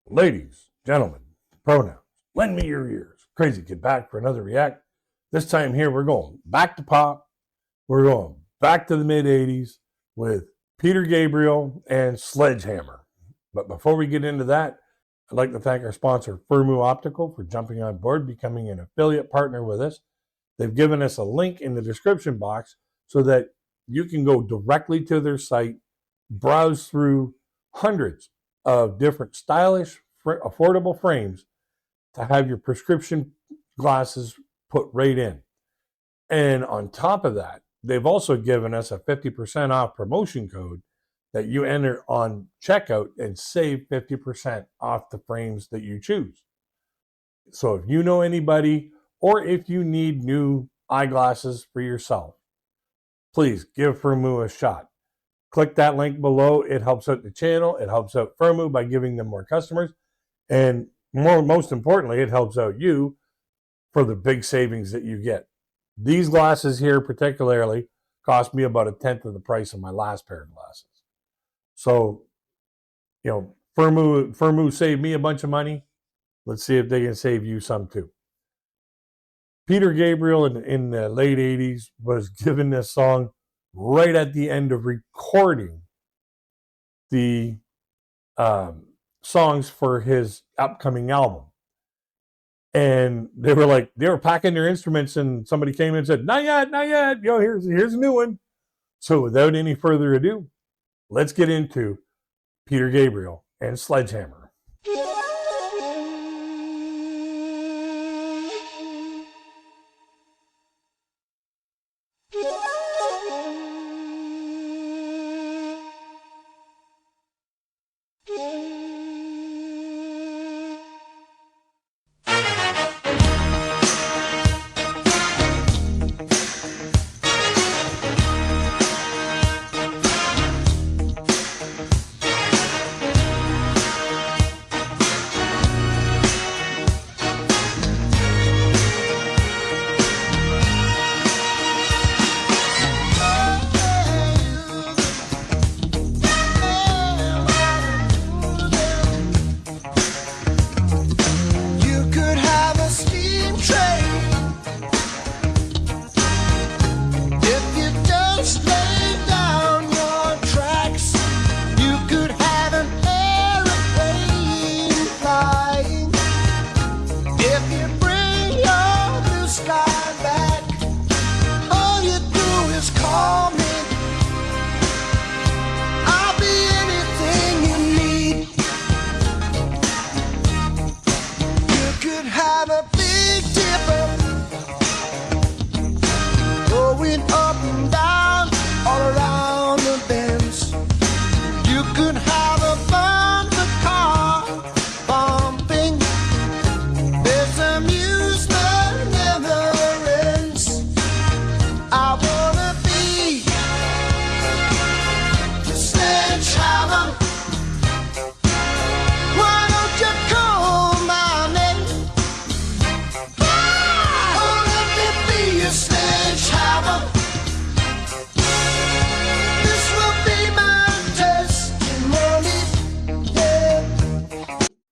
Ladies, gentlemen, pronouns, lend me your ears. Crazy Kid back for another react. This time here, we're going back to pop. We're going back to the mid-'80s with Peter Gabriel and Sledgehammer. But before we get into that, I'd like to thank our sponsor, Firmu Optical, for jumping on board, becoming an affiliate partner with us. They've given us a link in the description box so that you can go directly to their site, browse through hundreds of different stylish, affordable frames to have your prescription glasses put right in. And on top of that, they've also given us a 50% off promotion code that you enter on checkout and save 50% off the frames that you choose. So if you know anybody, or if you need new eyeglasses for yourself, please give Firmu a shot. Click that link below. It helps out the channel. It helps out Firmu by giving them more customers. And most importantly, it helps out you for the big savings that you get. These glasses here particularly cost me about 1/10 of the price of my last pair of glasses. So, Firmu saved me a bunch of money. Let's see if they can save you some too. Peter Gabriel in the late 80s was given this song right at the end of recording the songs for his upcoming album. And they were packing their instruments, and somebody came in and said, not yet, not yet. Here's a new one. So without any further ado, let's get into Peter Gabriel and Sledgehammer.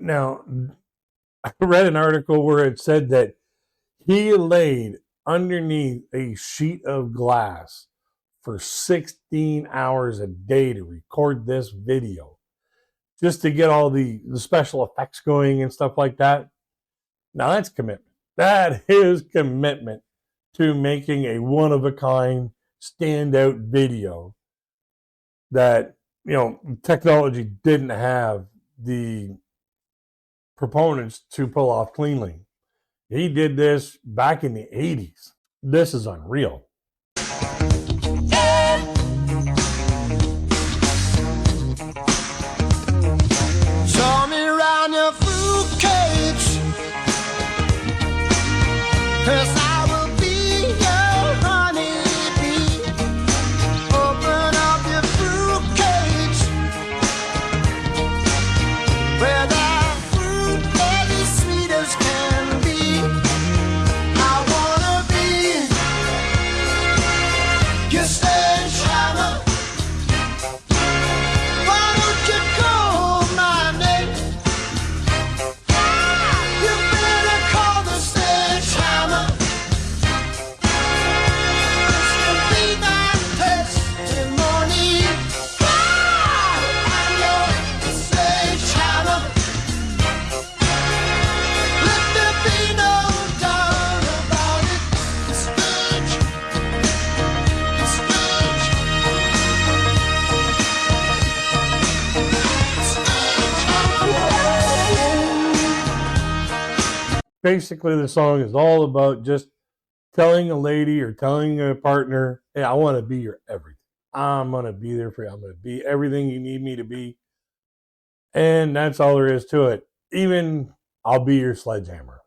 Now, I read an article where it said that he laid underneath a sheet of glass for 16 hours a day to record this video, just to get all the special effects going and stuff like that. Now, that's commitment. That is commitment to making a one-of-a-kind, standout video that, technology didn't have the proponents to pull off cleanly. He did this back in the 80s. This is unreal. Show me around your fruit cage, 'cause I will be your honeybee. Open up your fruit cage, where the fruit is as sweet as can be. I wanna be basically the song is all about just telling a lady or telling a partner, hey, I want to be your everything. I'm going to be there for you. I'm going to be everything you need me to be. And that's all there is to it. Even I'll be your sledgehammer.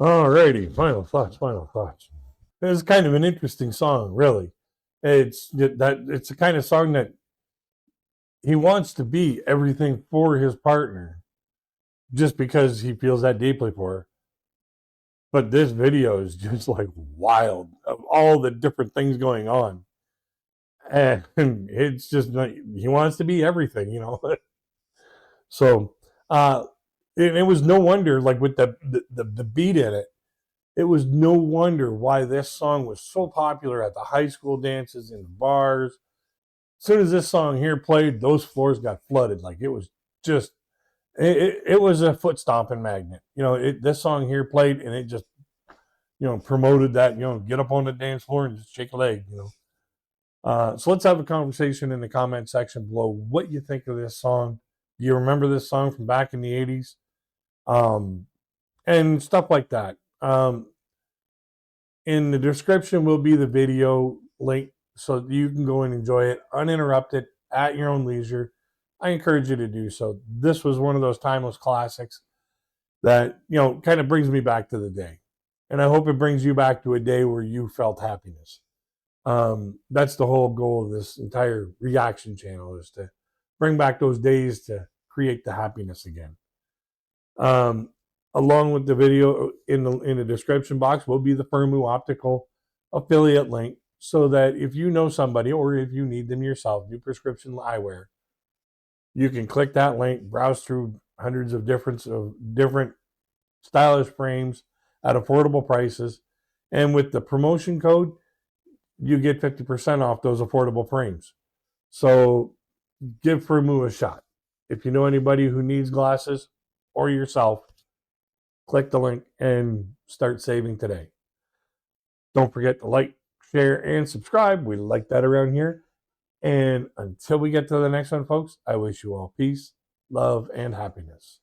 Alrighty, final thoughts. It's kind of an interesting song, really. It's the kind of song that he wants to be everything for his partner just because he feels that deeply for her. But this video is just like wild of all the different things going on. And it's just like he wants to be everything, you know. So it was no wonder, like with the beat in it, it was no wonder why this song was so popular at the high school dances, in the bars. As soon as this song here played, those floors got flooded. Like it was just, it was a foot stomping magnet. You know, this song here played and it just, you know, promoted that, you know, get up on the dance floor and just shake a leg, you know. So let's have a conversation in the comment section below what you think of this song. Do you remember this song from back in the 80s? And stuff like that. In the description will be the video link so you can go and enjoy it uninterrupted at your own leisure. I encourage you to do so. This was one of those timeless classics that, you know, kind of brings me back to the day. And I hope it brings you back to a day where you felt happiness. That's the whole goal of this entire reaction channel, is to bring back those days to create the happiness again. Along with the video in the description box will be the Firmu Optical affiliate link, so that if you know somebody or if you need them yourself, new prescription eyewear, you can click that link, browse through hundreds of different stylish frames at affordable prices, and with the promotion code, you get 50% off those affordable frames. So give Firmu a shot. If you know anybody who needs glasses or yourself, click the link and start saving today. Don't forget to like, share, and subscribe. We like that around here. And until we get to the next one, folks, I wish you all peace, love, and happiness.